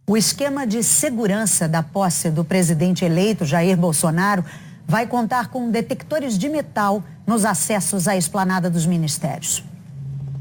O esquema de segurança da posse do presidente eleito Jair Bolsonaro vai contar com detectores de metal nos acessos à esplanada dos ministérios.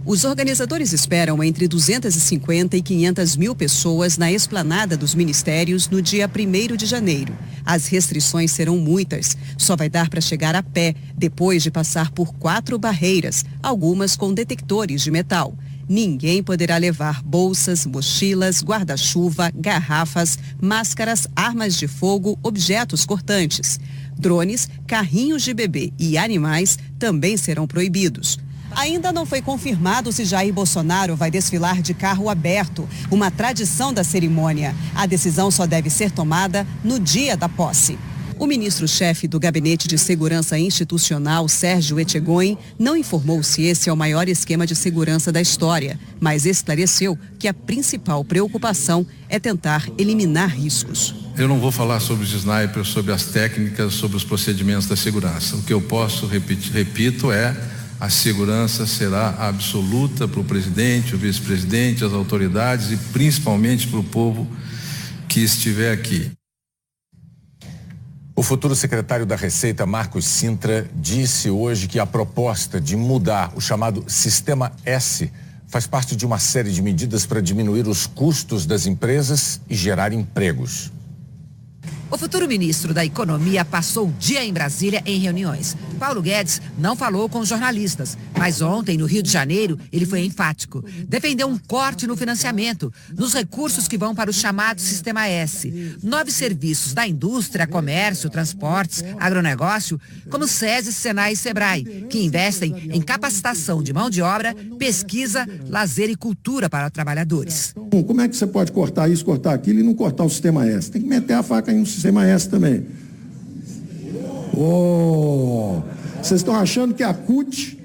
Os organizadores esperam entre 250 e 500 mil pessoas na esplanada dos ministérios no dia 1º de janeiro. As restrições serão muitas. Só vai dar para chegar a pé, depois de passar por 4 barreiras, algumas com detectores de metal. Ninguém poderá levar bolsas, mochilas, guarda-chuva, garrafas, máscaras, armas de fogo, objetos cortantes. Drones, carrinhos de bebê e animais também serão proibidos. Ainda não foi confirmado se Jair Bolsonaro vai desfilar de carro aberto, uma tradição da cerimônia. A decisão só deve ser tomada no dia da posse. O ministro-chefe do Gabinete de Segurança Institucional, Sérgio Etchegoyen, não informou se esse é o maior esquema de segurança da história, mas esclareceu que a principal preocupação é tentar eliminar riscos. Eu não vou falar sobre os snipers, sobre as técnicas, sobre os procedimentos da segurança. O que eu posso repito, a segurança será absoluta para o presidente, o vice-presidente, as autoridades e principalmente para o povo que estiver aqui. O futuro secretário da Receita, Marcos Cintra, disse hoje que a proposta de mudar o chamado Sistema S faz parte de uma série de medidas para diminuir os custos das empresas e gerar empregos. O futuro ministro da Economia passou o dia em Brasília em reuniões. Paulo Guedes não falou com jornalistas, mas ontem, no Rio de Janeiro, ele foi enfático. Defendeu um corte no financiamento, nos recursos que vão para o chamado Sistema S. 9 serviços da indústria, comércio, transportes, agronegócio, como SESI, Senai e Sebrae, que investem em capacitação de mão de obra, pesquisa, lazer e cultura para trabalhadores. Como é que você pode cortar isso, cortar aquilo e não cortar o Sistema S? Tem que meter a faca em um Sistema S também. Vocês estão achando que a CUT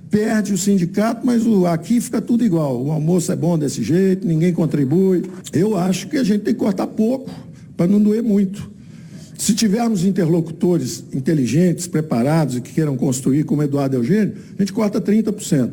perde o sindicato, mas aqui fica tudo igual. O almoço é bom desse jeito, ninguém contribui. Eu acho que a gente tem que cortar pouco, para não doer muito. Se tivermos interlocutores inteligentes, preparados e que queiram construir, como Eduardo Eugênio, a gente corta 30%.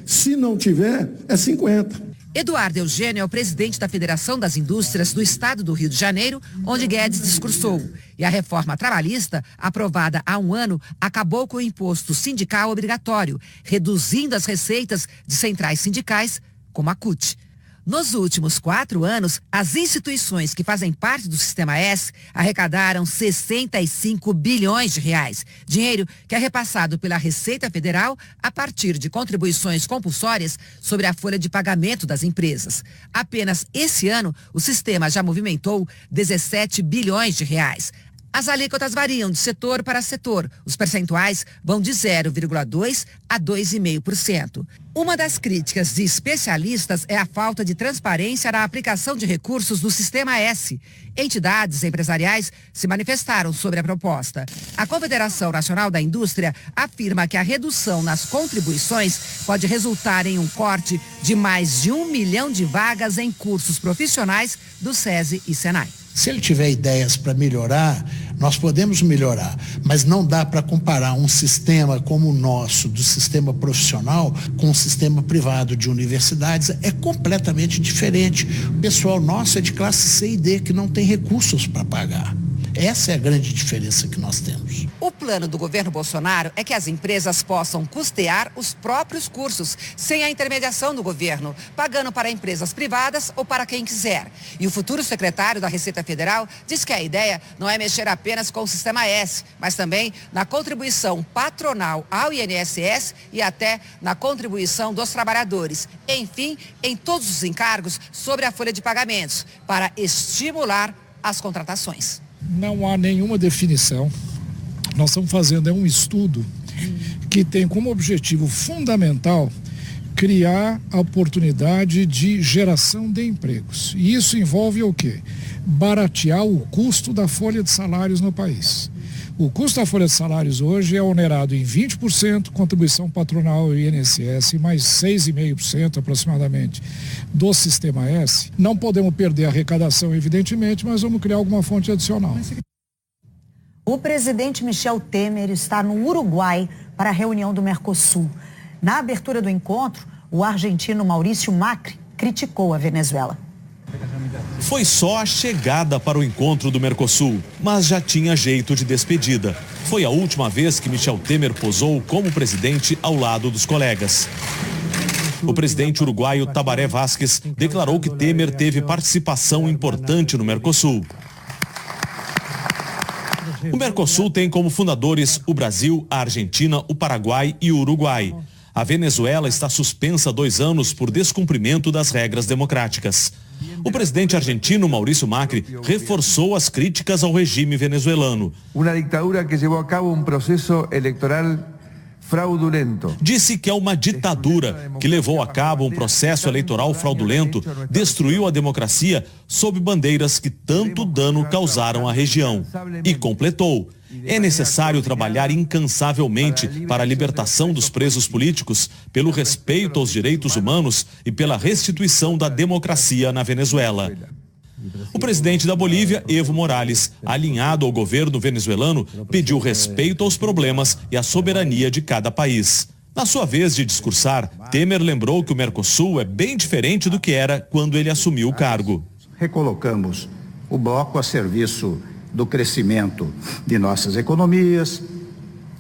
Se não tiver, é 50%. Eduardo Eugênio é o presidente da Federação das Indústrias do Estado do Rio de Janeiro, onde Guedes discursou. E a reforma trabalhista, aprovada há um ano, acabou com o imposto sindical obrigatório, reduzindo as receitas de centrais sindicais, como a CUT. Nos últimos 4 anos, as instituições que fazem parte do Sistema S arrecadaram 65 bilhões de reais. Dinheiro que é repassado pela Receita Federal a partir de contribuições compulsórias sobre a folha de pagamento das empresas. Apenas esse ano, o sistema já movimentou 17 bilhões de reais. As alíquotas variam de setor para setor. Os percentuais vão de 0,2% a 2,5%. Uma das críticas de especialistas é a falta de transparência na aplicação de recursos do Sistema S. Entidades empresariais se manifestaram sobre a proposta. A Confederação Nacional da Indústria afirma que a redução nas contribuições pode resultar em um corte de mais de 1 milhão de vagas em cursos profissionais do SESI e Senai. Se ele tiver ideias para melhorar, nós podemos melhorar, mas não dá para comparar um sistema como o nosso, do sistema profissional, com um sistema privado de universidades. É completamente diferente. O pessoal nosso é de classe C e D, que não tem recursos para pagar. Essa é a grande diferença que nós temos. O plano do governo Bolsonaro é que as empresas possam custear os próprios cursos, sem a intermediação do governo, pagando para empresas privadas ou para quem quiser. E o futuro secretário da Receita Federal diz que a ideia não é mexer apenas com o Sistema S, mas também na contribuição patronal ao INSS e até na contribuição dos trabalhadores. Enfim, em todos os encargos sobre a folha de pagamentos, para estimular as contratações. Não há nenhuma definição. Nós estamos fazendo um estudo que tem como objetivo fundamental criar a oportunidade de geração de empregos. E isso envolve o quê? Baratear o custo da folha de salários no país. O custo da folha de salários hoje é onerado em 20%, contribuição patronal e INSS, e mais 6,5% aproximadamente do Sistema S. Não podemos perder a arrecadação, evidentemente, mas vamos criar alguma fonte adicional. O presidente Michel Temer está no Uruguai para a reunião do Mercosul. Na abertura do encontro, o argentino Maurício Macri criticou a Venezuela. Foi só a chegada para o encontro do Mercosul, mas já tinha jeito de despedida. Foi a última vez que Michel Temer posou como presidente ao lado dos colegas. O presidente uruguaio Tabaré Vázquez declarou que Temer teve participação importante no Mercosul. O Mercosul tem como fundadores o Brasil, a Argentina, o Paraguai e o Uruguai. A Venezuela está suspensa há 2 anos por descumprimento das regras democráticas. O presidente argentino Maurício Macri reforçou as críticas ao regime venezuelano. Uma ditadura que levou a cabo um processo eleitoral fraudulento. Disse que é uma ditadura que levou a cabo um processo eleitoral fraudulento, destruiu a democracia sob bandeiras que tanto dano causaram à região. E completou: é necessário trabalhar incansavelmente para a libertação dos presos políticos, pelo respeito aos direitos humanos e pela restituição da democracia na Venezuela. O presidente da Bolívia, Evo Morales, alinhado ao governo venezuelano, pediu respeito aos problemas e à soberania de cada país. Na sua vez de discursar, Temer lembrou que o Mercosul é bem diferente do que era quando ele assumiu o cargo. Recolocamos o bloco a serviço do crescimento de nossas economias,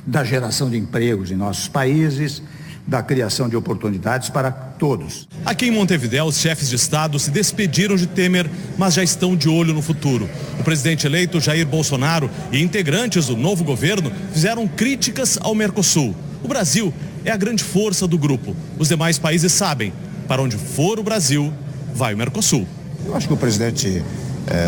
da geração de empregos em nossos países, da criação de oportunidades para todos. Aqui em Montevidéu, os chefes de Estado se despediram de Temer, mas já estão de olho no futuro. O presidente eleito Jair Bolsonaro e integrantes do novo governo fizeram críticas ao Mercosul. O Brasil é a grande força do grupo. Os demais países sabem, para onde for o Brasil, vai o Mercosul. Eu acho que o presidente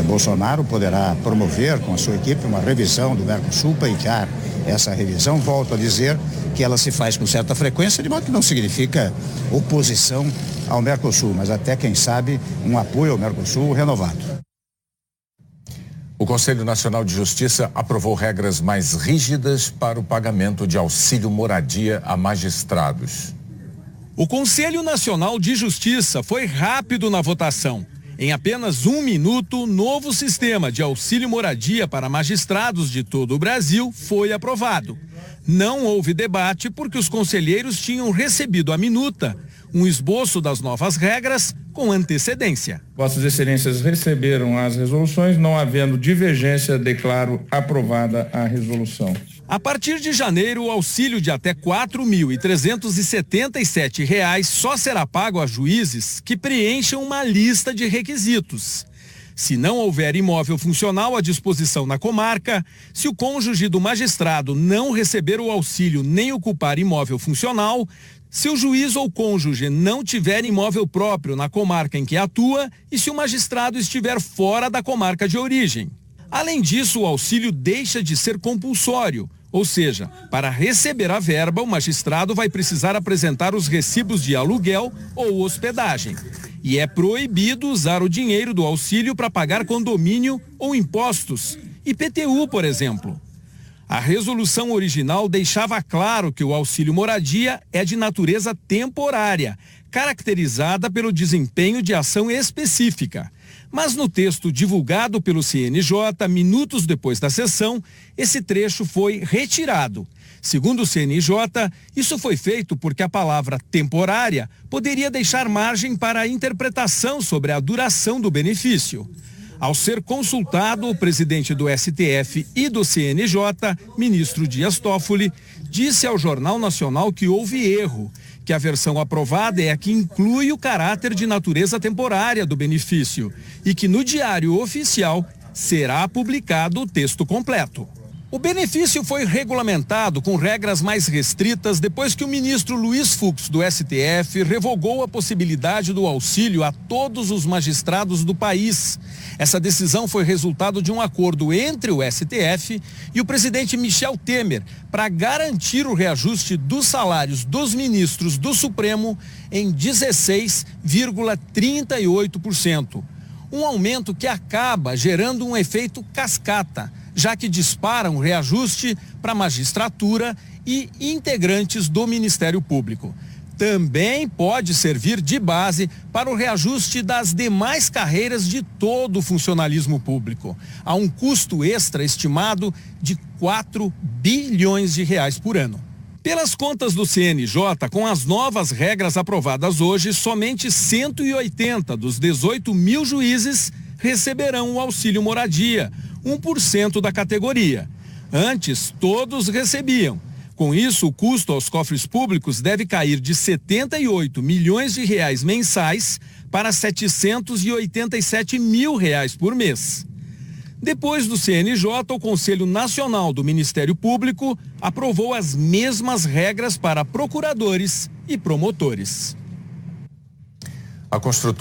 Bolsonaro poderá promover com a sua equipe uma revisão do Mercosul, pleitear essa revisão. Volto a dizer que ela se faz com certa frequência, de modo que não significa oposição ao Mercosul, mas até, quem sabe, um apoio ao Mercosul renovado. O Conselho Nacional de Justiça aprovou regras mais rígidas para o pagamento de auxílio moradia a magistrados. O Conselho Nacional de Justiça foi rápido na votação. Em apenas 1 minuto, o novo sistema de auxílio moradia para magistrados de todo o Brasil foi aprovado. Não houve debate porque os conselheiros tinham recebido à minuta um esboço das novas regras com antecedência. Vossas Excelências receberam as resoluções, não havendo divergência, declaro aprovada a resolução. A partir de janeiro, o auxílio de até R$ 4.377 só será pago a juízes que preencham uma lista de requisitos. Se não houver imóvel funcional à disposição na comarca, se o cônjuge do magistrado não receber o auxílio nem ocupar imóvel funcional, se o juiz ou cônjuge não tiver imóvel próprio na comarca em que atua e se o magistrado estiver fora da comarca de origem. Além disso, o auxílio deixa de ser compulsório, ou seja, para receber a verba, o magistrado vai precisar apresentar os recibos de aluguel ou hospedagem. E é proibido usar o dinheiro do auxílio para pagar condomínio ou impostos, IPTU, por exemplo. A resolução original deixava claro que o auxílio moradia é de natureza temporária, caracterizada pelo desempenho de ação específica. Mas no texto divulgado pelo CNJ, minutos depois da sessão, esse trecho foi retirado. Segundo o CNJ, isso foi feito porque a palavra temporária poderia deixar margem para a interpretação sobre a duração do benefício. Ao ser consultado, o presidente do STF e do CNJ, ministro Dias Toffoli, disse ao Jornal Nacional que houve erro, que a versão aprovada é a que inclui o caráter de natureza temporária do benefício e que no Diário Oficial será publicado o texto completo. O benefício foi regulamentado com regras mais restritas depois que o ministro Luiz Fux, do STF, revogou a possibilidade do auxílio a todos os magistrados do país. Essa decisão foi resultado de um acordo entre o STF e o presidente Michel Temer para garantir o reajuste dos salários dos ministros do Supremo em 16,38%. Um aumento que acaba gerando um efeito cascata, já que dispara um reajuste para a magistratura e integrantes do Ministério Público. Também pode servir de base para o reajuste das demais carreiras de todo o funcionalismo público. Há um custo extra estimado de R$ 4 bilhões por ano. Pelas contas do CNJ, com as novas regras aprovadas hoje, somente 180 dos 18 mil juízes receberão o auxílio moradia, 1% da categoria. Antes, todos recebiam. Com isso, o custo aos cofres públicos deve cair de 78 milhões de reais mensais para 787 mil reais por mês. Depois do CNJ, o Conselho Nacional do Ministério Público aprovou as mesmas regras para procuradores e promotores. A construtora